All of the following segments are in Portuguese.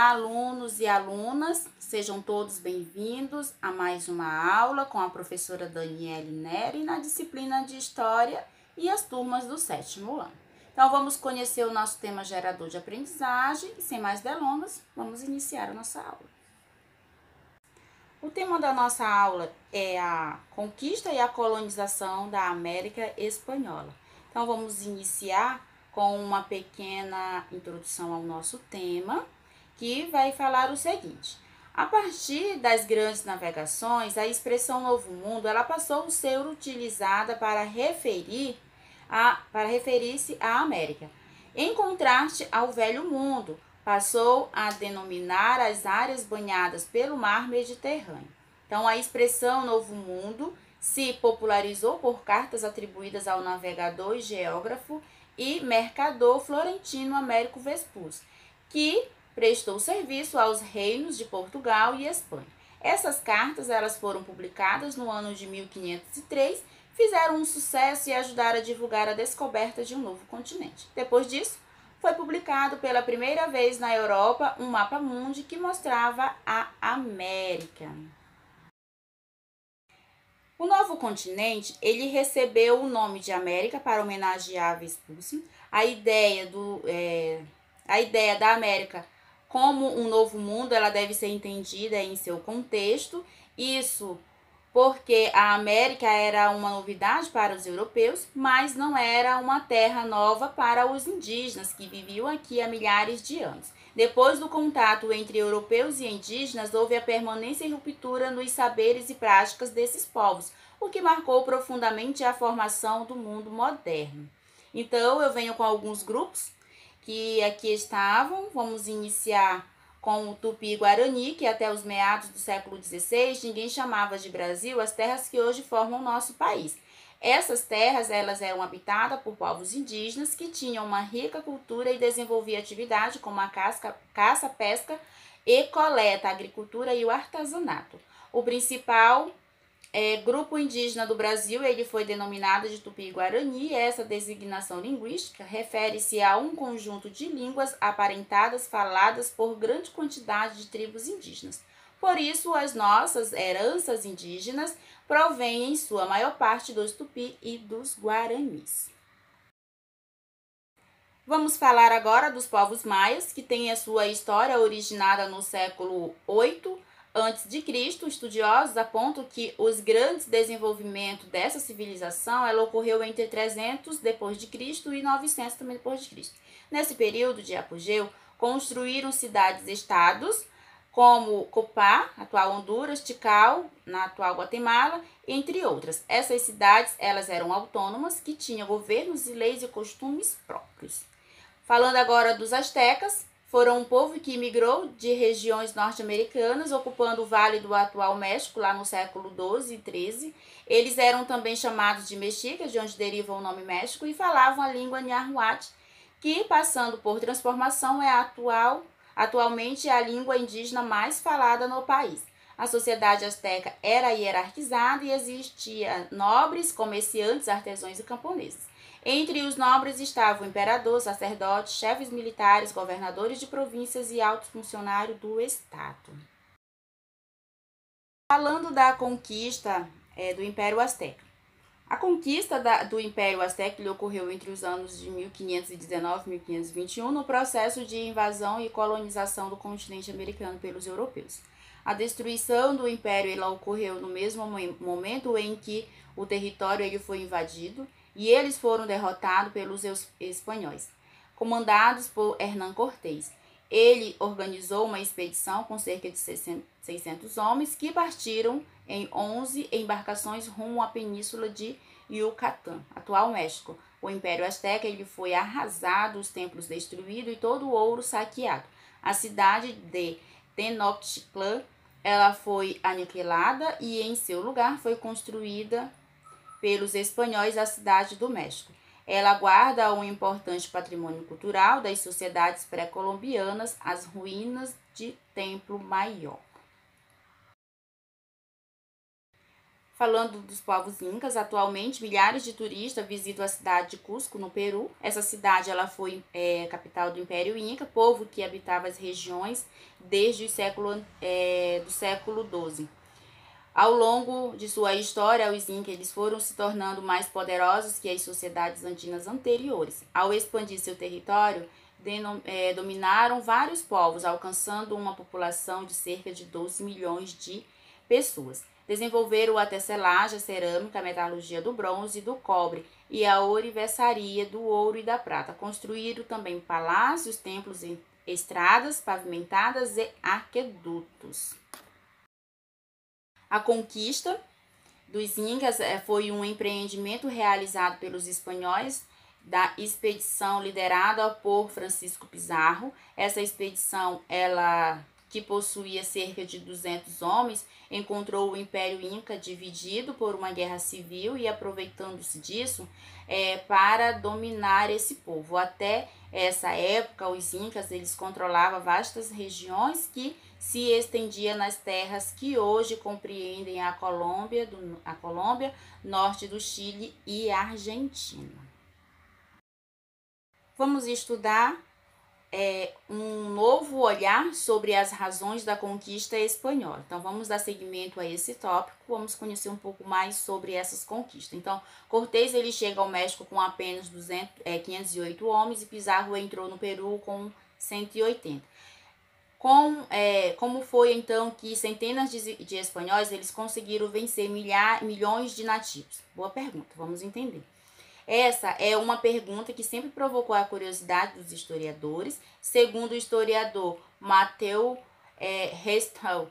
Olá, alunos e alunas, sejam todos bem-vindos a mais uma aula com a professora Daniele Neri na disciplina de História e as turmas do 7º ano. Então, vamos conhecer o nosso tema gerador de aprendizagem e, sem mais delongas, vamos iniciar a nossa aula. O tema da nossa aula é a conquista e a colonização da América Espanhola. Então, vamos iniciar com uma pequena introdução ao nosso tema, que vai falar o seguinte: a partir das grandes navegações, a expressão Novo Mundo ela passou a ser utilizada para referir-se à América. Em contraste ao Velho Mundo, passou a denominar as áreas banhadas pelo mar Mediterrâneo. Então, a expressão Novo Mundo se popularizou por cartas atribuídas ao navegador e geógrafo e mercador florentino Américo Vespucci, que prestou serviço aos reinos de Portugal e Espanha. Essas cartas elas foram publicadas no ano de 1503, fizeram um sucesso e ajudaram a divulgar a descoberta de um novo continente. Depois disso, foi publicado pela primeira vez na Europa um mapa mundi que mostrava a América. O novo continente, ele recebeu o nome de América para homenagear Vespucci. A ideia da América como um novo mundo, ela deve ser entendida em seu contexto. Isso porque a América era uma novidade para os europeus, mas não era uma terra nova para os indígenas que viviam aqui há milhares de anos. Depois do contato entre europeus e indígenas, houve a permanência e ruptura nos saberes e práticas desses povos, o que marcou profundamente a formação do mundo moderno. Então, eu venho com alguns grupos que aqui estavam. Vamos iniciar com o Tupi-Guarani, que até os meados do século XVI, ninguém chamava de Brasil as terras que hoje formam o nosso país. Essas terras elas eram habitadas por povos indígenas que tinham uma rica cultura e desenvolviam atividade como a caça, pesca e coleta, a agricultura e o artesanato. O principal grupo indígena do Brasil, ele foi denominado de Tupi-Guarani, e essa designação linguística refere-se a um conjunto de línguas aparentadas faladas por grande quantidade de tribos indígenas. Por isso, as nossas heranças indígenas provêm em sua maior parte dos Tupi e dos Guaranis. Vamos falar agora dos povos maias, que têm a sua história originada no século VIII a.C. Estudiosos apontam que os grandes desenvolvimentos dessa civilização ela ocorreu entre 300 d.C. e 900 também d.C. Nesse período de apogeu, construíram cidades-estados como Copá, atual Honduras, Tikal, na atual Guatemala, entre outras. Essas cidades elas eram autônomas, que tinham governos e leis e costumes próprios. Falando agora dos astecas, foram um povo que migrou de regiões norte-americanas, ocupando o vale do atual México, lá no século XII e XIII. Eles eram também chamados de mexicas, de onde deriva o nome México, e falavam a língua Nahuatl, que, passando por transformação, atualmente a língua indígena mais falada no país. A sociedade asteca era hierarquizada e existia nobres, comerciantes, artesãos e camponeses. Entre os nobres estavam o imperador, sacerdotes, chefes militares, governadores de províncias e altos funcionários do Estado. Falando da conquista do Império Azteca. A conquista do Império Azteca ocorreu entre os anos de 1519 e 1521 no processo de invasão e colonização do continente americano pelos europeus. A destruição do Império ocorreu no mesmo momento em que o território foi invadido, e eles foram derrotados pelos espanhóis, comandados por Hernán Cortés. Ele organizou uma expedição com cerca de 600 homens que partiram em 11 embarcações rumo à península de Yucatán, atual México. O Império Azteca ele foi arrasado, os templos destruídos e todo o ouro saqueado. A cidade de Tenochtitlan ela foi aniquilada e em seu lugar foi construída pelos espanhóis a cidade do México. Ela guarda um importante patrimônio cultural das sociedades pré-colombianas, as ruínas de Templo Maior. Falando dos povos incas, atualmente milhares de turistas visitam a cidade de Cusco, no Peru. Essa cidade ela foi capital do Império Inca, povo que habitava as regiões desde do século XII. Ao longo de sua história, os Incas eles foram se tornando mais poderosos que as sociedades andinas anteriores. Ao expandir seu território, dominaram vários povos, alcançando uma população de cerca de 12 milhões de pessoas. Desenvolveram a tecelagem, a cerâmica, a metalurgia do bronze e do cobre e a ourivesaria do ouro e da prata. Construíram também palácios, templos, estradas pavimentadas e aquedutos. A conquista dos Incas foi um empreendimento realizado pelos espanhóis da expedição liderada por Francisco Pizarro. Essa expedição, que possuía cerca de 200 homens, encontrou o Império Inca dividido por uma guerra civil e aproveitando-se disso para dominar esse povo. Até essa época, os Incas eles controlavam vastas regiões que se estendiam nas terras que hoje compreendem a Colômbia, norte do Chile e a Argentina. Vamos estudar um novo olhar sobre as razões da conquista espanhola. Então, vamos dar seguimento a esse tópico, vamos conhecer um pouco mais sobre essas conquistas. Então, Cortés ele chega ao México com apenas 508 homens e Pizarro entrou no Peru com 180. Como foi então que centenas de espanhóis eles conseguiram vencer milhões de nativos? Boa pergunta, vamos entender. Essa é uma pergunta que sempre provocou a curiosidade dos historiadores. Segundo o historiador Mateu Restau,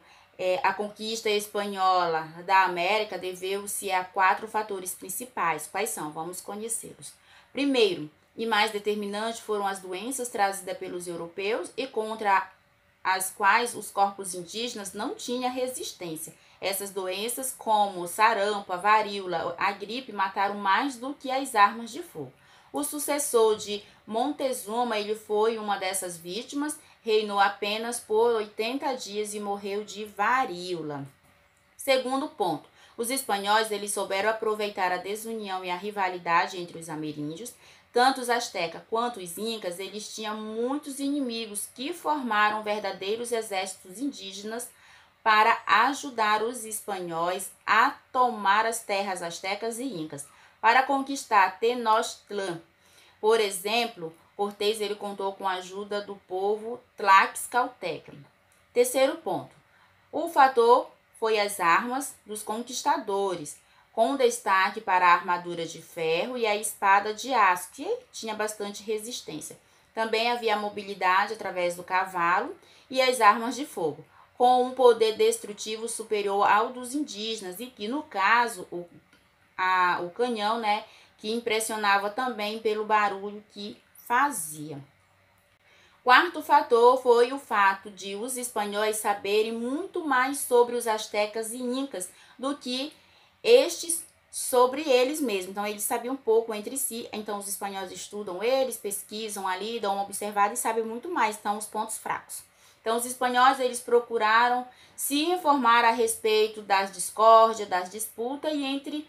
a conquista espanhola da América deveu-se a 4 fatores principais. Quais são? Vamos conhecê-los. Primeiro, e mais determinante, foram as doenças trazidas pelos europeus e contra as quais os corpos indígenas não tinham resistência. Essas doenças, como sarampo, a varíola, a gripe, mataram mais do que as armas de fogo. O sucessor de Montezuma, ele foi uma dessas vítimas, reinou apenas por 80 dias e morreu de varíola. Segundo ponto, os espanhóis eles souberam aproveitar a desunião e a rivalidade entre os ameríndios. Tanto os astecas quanto os incas, eles tinham muitos inimigos que formaram verdadeiros exércitos indígenas para ajudar os espanhóis a tomar as terras astecas e incas. Para conquistar Tenochtitlán, por exemplo, Cortés ele contou com a ajuda do povo tlaxcalteca. Terceiro ponto, o fator foi as armas dos conquistadores, com destaque para a armadura de ferro e a espada de aço, que tinha bastante resistência. Também havia a mobilidade através do cavalo e as armas de fogo, com um poder destrutivo superior ao dos indígenas, e que, no caso, o canhão, que impressionava também pelo barulho que fazia. Quarto fator foi o fato de os espanhóis saberem muito mais sobre os astecas e incas do que estes sobre eles mesmos. Então, eles sabiam um pouco entre si. Então, os espanhóis estudam eles, pesquisam ali, dão uma observada e sabem muito mais. Então, os pontos fracos. Então, os espanhóis, eles procuraram se informar a respeito das discórdias, das disputas entre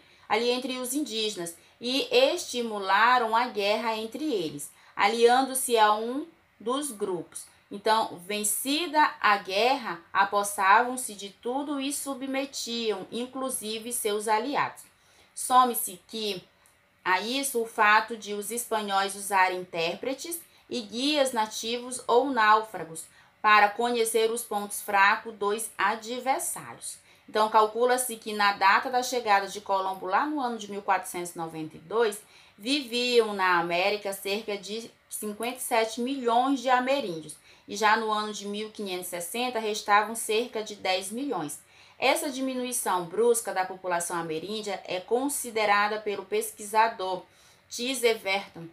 os indígenas e estimularam a guerra entre eles, aliando-se a um dos grupos. Então, vencida a guerra, apossavam-se de tudo e submetiam, inclusive, seus aliados. Some-se que a isso o fato de os espanhóis usarem intérpretes e guias nativos ou náufragos para conhecer os pontos fracos dos adversários. Então, calcula-se que na data da chegada de Colombo, lá no ano de 1492, viviam na América cerca de 57 milhões de ameríndios, e já no ano de 1560 restavam cerca de 10 milhões. Essa diminuição brusca da população ameríndia é considerada pelo pesquisador Everton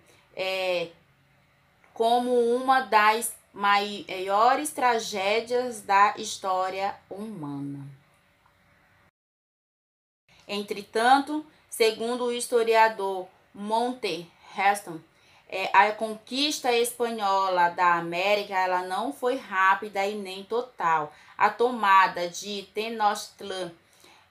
como uma das maiores tragédias da história humana. Entretanto, segundo o historiador Monte Heston, a conquista espanhola da América ela não foi rápida e nem total. A tomada de Tenochtitlán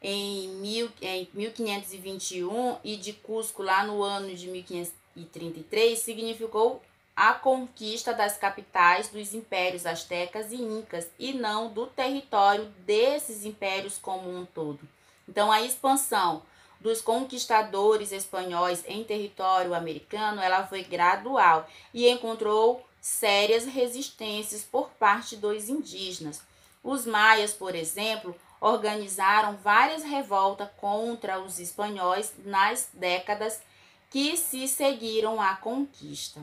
em 1521 e de Cusco lá no ano de 1533 significou a conquista das capitais dos impérios astecas e incas e não do território desses impérios como um todo. Então, a expansão dos conquistadores espanhóis em território americano, ela foi gradual e encontrou sérias resistências por parte dos indígenas. Os maias, por exemplo, organizaram várias revoltas contra os espanhóis nas décadas que se seguiram à conquista.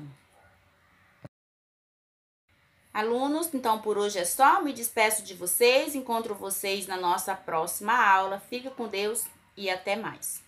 Alunos, então por hoje é só, me despeço de vocês, encontro vocês na nossa próxima aula. Fique com Deus e até mais.